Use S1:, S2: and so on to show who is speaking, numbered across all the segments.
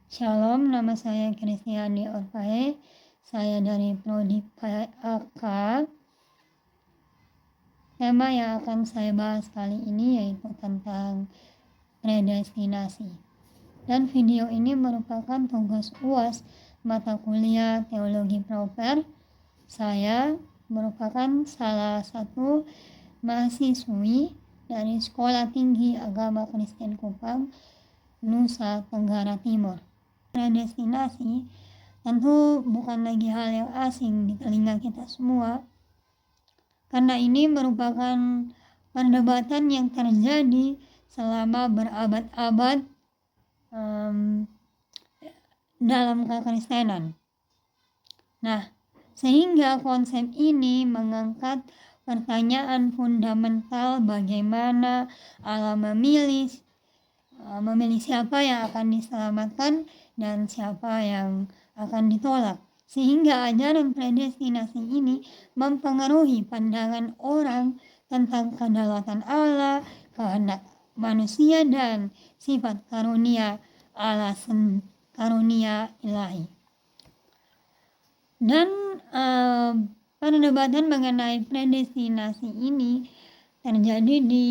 S1: Shalom, nama saya Kristiani Orpae. Saya dari Prodi PAK. Tema yang akan saya bahas kali ini yaitu tentang predestinasi. Dan video ini merupakan tugas UAS mata kuliah Teologi Proper. Saya merupakan salah satu mahasiswi dari Sekolah Tinggi Agama Kristen Kupang, Nusa Tenggara Timur. Predestinasi tentu bukan lagi hal yang asing di telinga kita semua, karena ini merupakan perdebatan yang terjadi selama berabad-abad dalam kekristenan. Nah, sehingga konsep ini mengangkat pertanyaan fundamental bagaimana Allah memilih siapa yang akan diselamatkan dan siapa yang akan ditolak. Sehingga ajaran predestinasi ini mempengaruhi pandangan orang tentang kedaulatan Allah, kehendak manusia, dan sifat karunia Allah, karunia ilahi. Dan perdebatan mengenai predestinasi ini terjadi di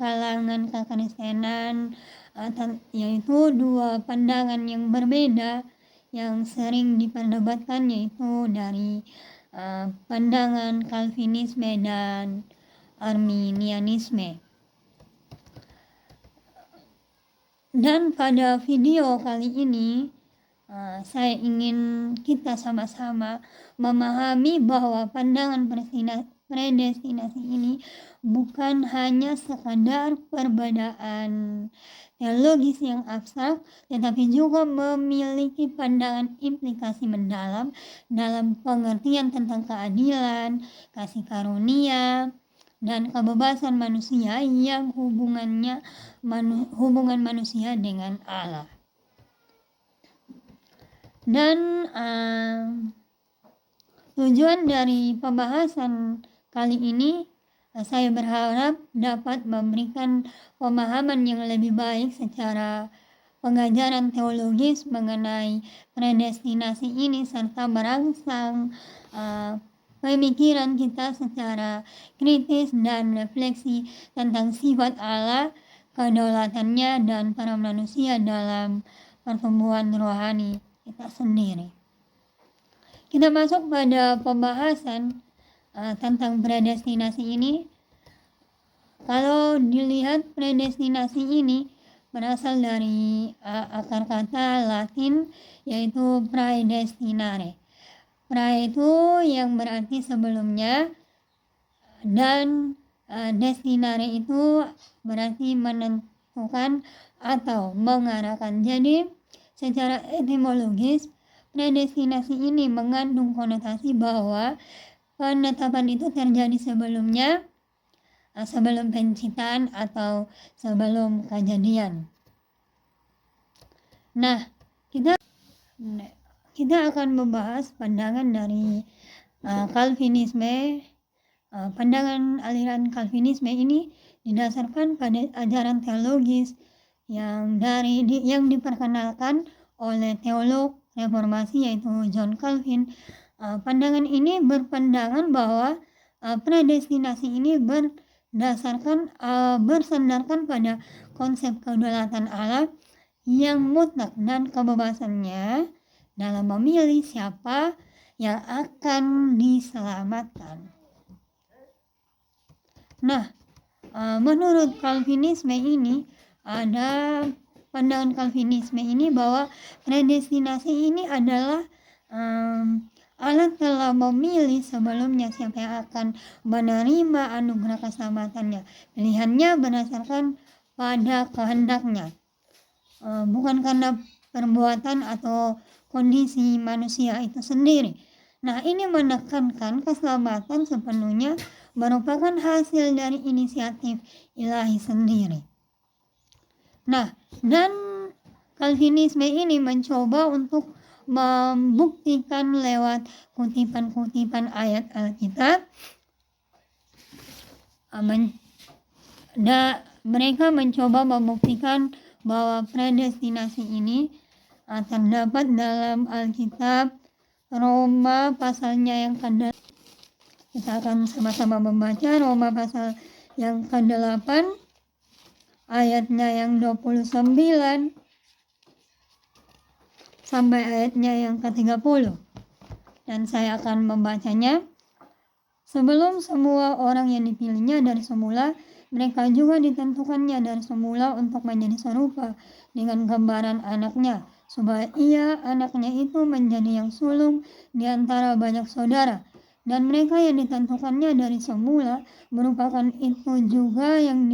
S1: kalangan kekristenan, yaitu dua pandangan yang berbeda yang sering diperdebatkan, yaitu dari pandangan Calvinisme dan Arminianisme. Dan pada video kali ini saya ingin kita sama-sama memahami bahwa pandangan predestinasi ini bukan hanya sekadar perbedaan teologis yang abstrak, tetapi juga memiliki pandangan implikasi mendalam dalam pengertian tentang keadilan, kasih karunia, dan kebebasan manusia yang hubungan manusia dengan Allah. Dan tujuan dari pembahasan kali ini, saya berharap dapat memberikan pemahaman yang lebih baik secara pengajaran teologis mengenai predestinasi ini, serta merangsang pemikiran kita secara kritis dan refleksi tentang sifat Allah, kedaulatannya, dan para manusia dalam pertumbuhan rohani kita sendiri. Kita masuk pada pembahasan tentang predestinasi ini. Kalau dilihat, predestinasi ini berasal dari akar kata Latin, yaitu praedestinare. Pra itu yang berarti sebelumnya, dan destinare itu berarti menentukan atau mengarahkan. Jadi secara etimologis, predestinasi ini mengandung konotasi bahwa penetapan itu terjadi sebelumnya, sebelum penciptaan atau sebelum kejadian. Nah, kita akan membahas pandangan dari Calvinisme. Pandangan aliran Calvinisme ini didasarkan pada ajaran teologis yang diperkenalkan oleh teolog reformasi, yaitu John Calvin. Pandangan ini berpandangan bahwa predestinasi ini bersandarkan pada konsep kedaulatan Allah yang mutlak dan kebebasannya dalam memilih siapa yang akan diselamatkan. Nah, menurut Calvinisme ini, ada pandangan Calvinisme ini bahwa predestinasi ini adalah Allah telah memilih sebelumnya siapa yang akan menerima anugerah keselamatannya. Pilihannya berdasarkan pada kehendaknya, bukan karena perbuatan atau kondisi manusia itu sendiri. Nah, ini menekankan keselamatan sepenuhnya merupakan hasil dari inisiatif ilahi sendiri. Nah, dan Calvinisme ini mencoba untuk membuktikan lewat kutipan-kutipan ayat Alkitab. Mereka mencoba membuktikan bahwa predestinasi ini terdapat dalam Alkitab Roma pasalnya yang ke-8. Kita akan sama-sama membaca Roma pasal yang ke-8 ayatnya yang 29 sampai ayatnya yang ke-30. Dan saya akan membacanya. Sebelum semua orang yang dipilihnya dari semula, mereka juga ditentukannya dari semula untuk menjadi serupa dengan gambaran anaknya, supaya ia, anaknya itu, menjadi yang sulung di antara banyak saudara. Dan mereka yang ditentukannya dari semula merupakan itu juga yang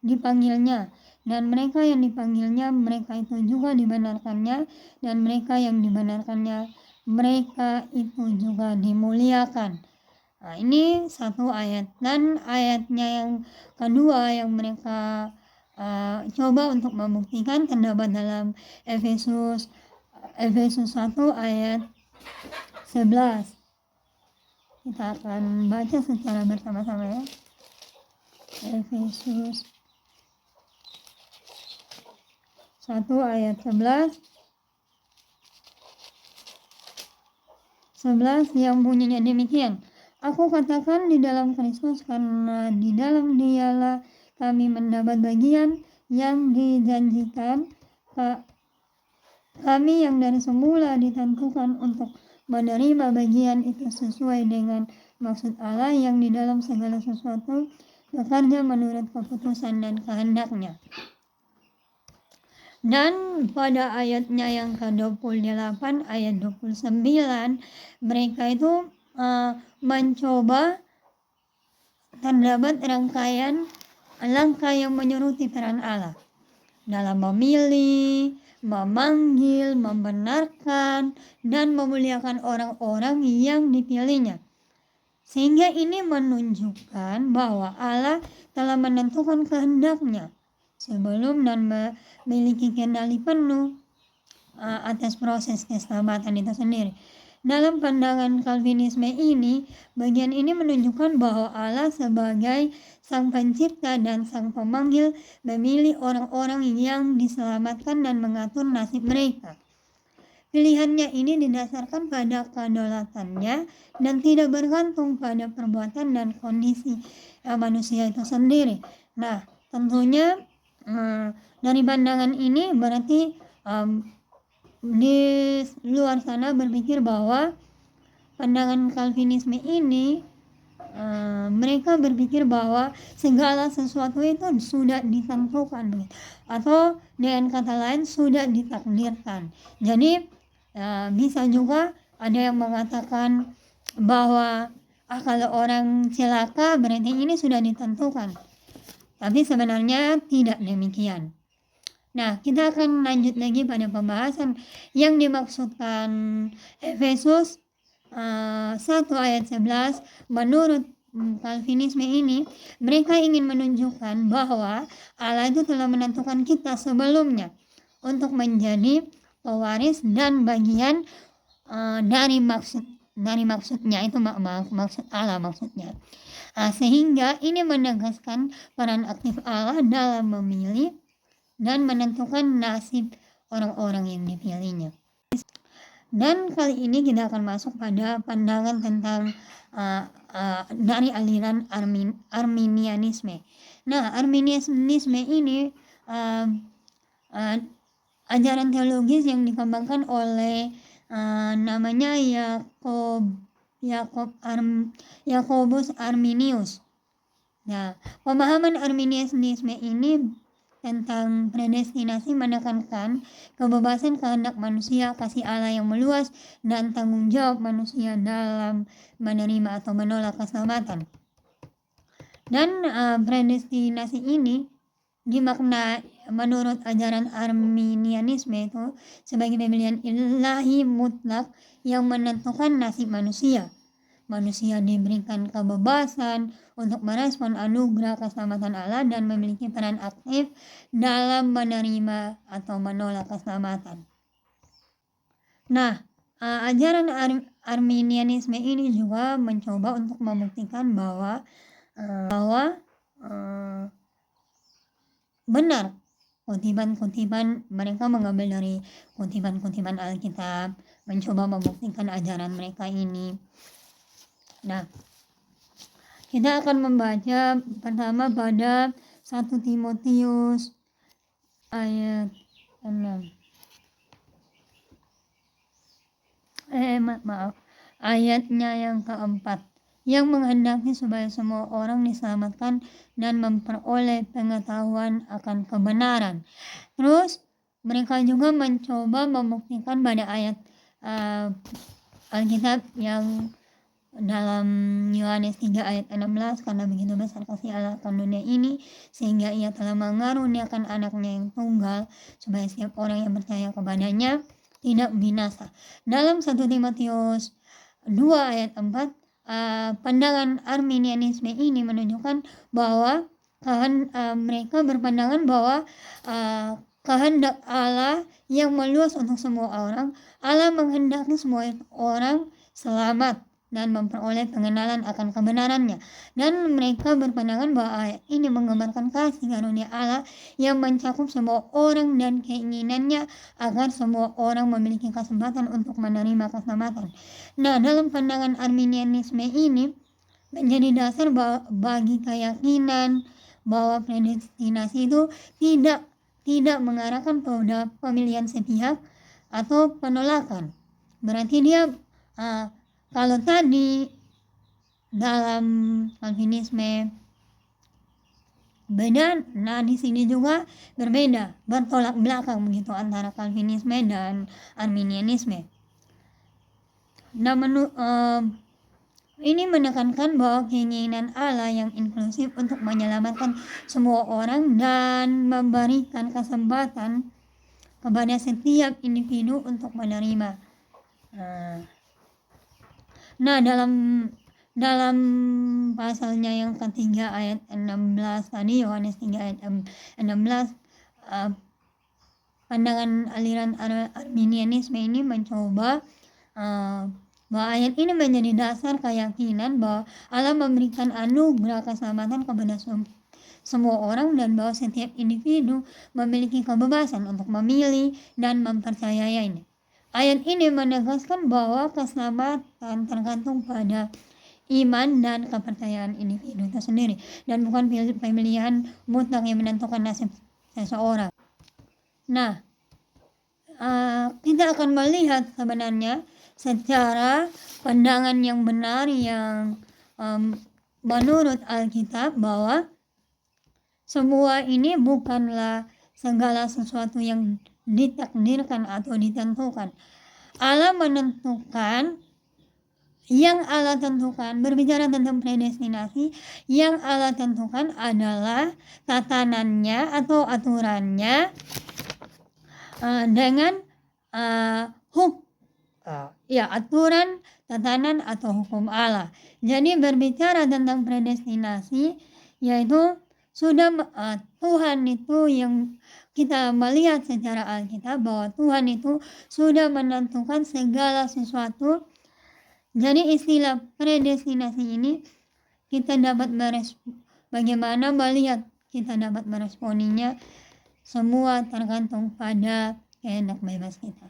S1: dipanggilnya. Dan mereka yang dipanggilnya, mereka itu juga dibenarkannya. Dan mereka yang dibenarkannya, mereka itu juga dimuliakan. Nah, ini satu ayat. Dan ayatnya yang kedua yang mereka coba untuk membuktikan terdapat dalam Efesus 1 ayat 11. Kita akan baca secara bersama-sama ya. Efesus 1 ayat 11 yang bunyinya demikian. Aku katakan di dalam Kristus, karena di dalam Dialah kami mendapat bagian yang dijanjikan. Kami yang dari semula ditentukan untuk menerima bagian itu sesuai dengan maksud Allah yang di dalam segala sesuatu bekerja menurut keputusan dan kehendaknya. Dan pada ayatnya yang ke-28 ayat 29 mereka itu mencoba terdapat rangkaian langkah yang menyeruti peran Allah dalam memilih, memanggil, membenarkan, dan memuliakan orang-orang yang dipilihnya. Sehingga ini menunjukkan bahwa Allah telah menentukan kehendaknya sebelum dan memiliki kendali penuh atas proses keselamatan itu sendiri. Dalam pandangan Calvinisme ini, bagian ini menunjukkan bahwa Allah sebagai Sang Pencipta dan Sang Pemanggil memilih orang-orang yang diselamatkan dan mengatur nasib mereka. Pilihannya ini didasarkan pada kedaulatannya dan tidak bergantung pada perbuatan dan kondisi manusia itu sendiri. Nah, tentunya dari pandangan ini berarti di luar sana berpikir bahwa pandangan Calvinisme ini mereka berpikir bahwa segala sesuatu itu sudah ditentukan, atau dengan kata lain sudah ditakdirkan. Jadi bisa juga ada yang mengatakan bahwa kalau orang celaka berarti ini sudah ditentukan, tapi sebenarnya tidak demikian. Nah, kita akan lanjut lagi pada pembahasan yang dimaksudkan Efesus 1 ayat 11. Menurut Calvinisme ini, mereka ingin menunjukkan bahwa Allah itu telah menentukan kita sebelumnya untuk menjadi pewaris dan bagian dari maksudnya itu maksud Allah maksudnya. Sehingga ini menegaskan peran aktif Allah dalam memilih dan menentukan nasib orang-orang yang dipilihnya. Dan kali ini kita akan masuk pada pandangan tentang dari aliran Arminianisme. Nah, Arminianisme ini ajaran teologis yang dikembangkan oleh namanya Yakobus Arminius. Nah, pemahaman Arminianisme ini tentang predestinasi menekankan kebebasan kehendak manusia, kasih Allah yang meluas, dan tanggung jawab manusia dalam menerima atau menolak keselamatan. Dan predestinasi ini dimakna menurut ajaran Arminianisme itu sebagai pemilihan ilahi mutlak yang menentukan nasib manusia. Manusia diberikan kebebasan untuk merespon anugerah keselamatan Allah dan memiliki peran aktif dalam menerima atau menolak keselamatan. Nah, ajaran Arminianisme ini juga mencoba untuk membuktikan bahwa benar kutipan-kutipan, mereka mengambil dari kutipan-kutipan Alkitab, mencoba membuktikan ajaran mereka ini. Nah, kita akan membaca pertama pada 1 Timotius ayat 6. Ayatnya yang keempat, yang menghendaki supaya semua orang diselamatkan dan memperoleh pengetahuan akan kebenaran. Terus mereka juga mencoba membuktikan pada ayat Alkitab yang dalam Yohanes 3 ayat 16, karena begitu besar kasih Allah akan dunia ini sehingga ia telah mengaruniakan anaknya yang tunggal supaya setiap orang yang percaya kepadanya tidak binasa. Dalam 1 Timotius 2 ayat 4, pandangan Arminianisme ini menunjukkan bahwa mereka berpandangan bahwa kehendak Allah yang meluas untuk semua orang. Allah menghendaki semua orang selamat dan memperoleh pengenalan akan kebenarannya. Dan mereka berpandangan bahwa ayat ini menggambarkan kasih karunia Allah yang mencakup semua orang dan keinginannya agar semua orang memiliki kesempatan untuk menerima keselamatan. Nah, dalam pandangan Arminianisme ini menjadi dasar bagi keyakinan bahwa predestinasi itu tidak mengarahkan pada pemilihan sepihak atau penolakan. Berarti dia kalau tadi dalam Calvinisme beda, nah di sini juga berbeda, bertolak belakang begitu antara Calvinisme dan Arminianisme. Nah, ini menekankan bahwa keinginan Allah yang inklusif untuk menyelamatkan semua orang dan memberikan kesempatan kepada setiap individu untuk menerima. Nah, dalam pasalnya yang ketiga ayat 16 tadi, Yohanes 3 ayat 16, pandangan aliran Arminianisme ini mencoba bahwa ayat ini menjadi dasar keyakinan bahwa Allah memberikan anugerah keselamatan kepada semua orang dan bahwa setiap individu memiliki kebebasan untuk memilih dan mempercayainya. Ayat ini menegaskan bahwa keselamatan tergantung pada iman dan kepercayaan individu itu sendiri dan bukan pemilihan mutlak yang menentukan nasib seseorang. Nah, kita akan melihat sebenarnya secara pandangan yang benar yang menurut Alkitab bahwa semua ini bukanlah segala sesuatu yang ditakdirkan atau ditentukan. Allah menentukan, yang Allah tentukan, berbicara tentang predestinasi, yang Allah tentukan adalah tatanannya atau aturannya dengan aturan, tatanan atau hukum Allah. Jadi berbicara tentang predestinasi, yaitu sudah Tuhan itu yang kita melihat secara Alkitab bahwa Tuhan itu sudah menentukan segala sesuatu. Jadi istilah predestinasi ini kita dapat bagaimana melihat, kita dapat meresponinya, semua tergantung pada kehendak bebas kita.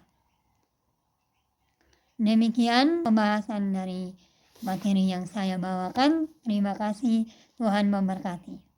S1: Demikian pembahasan dari materi yang saya bawakan. Terima kasih, Tuhan memberkati.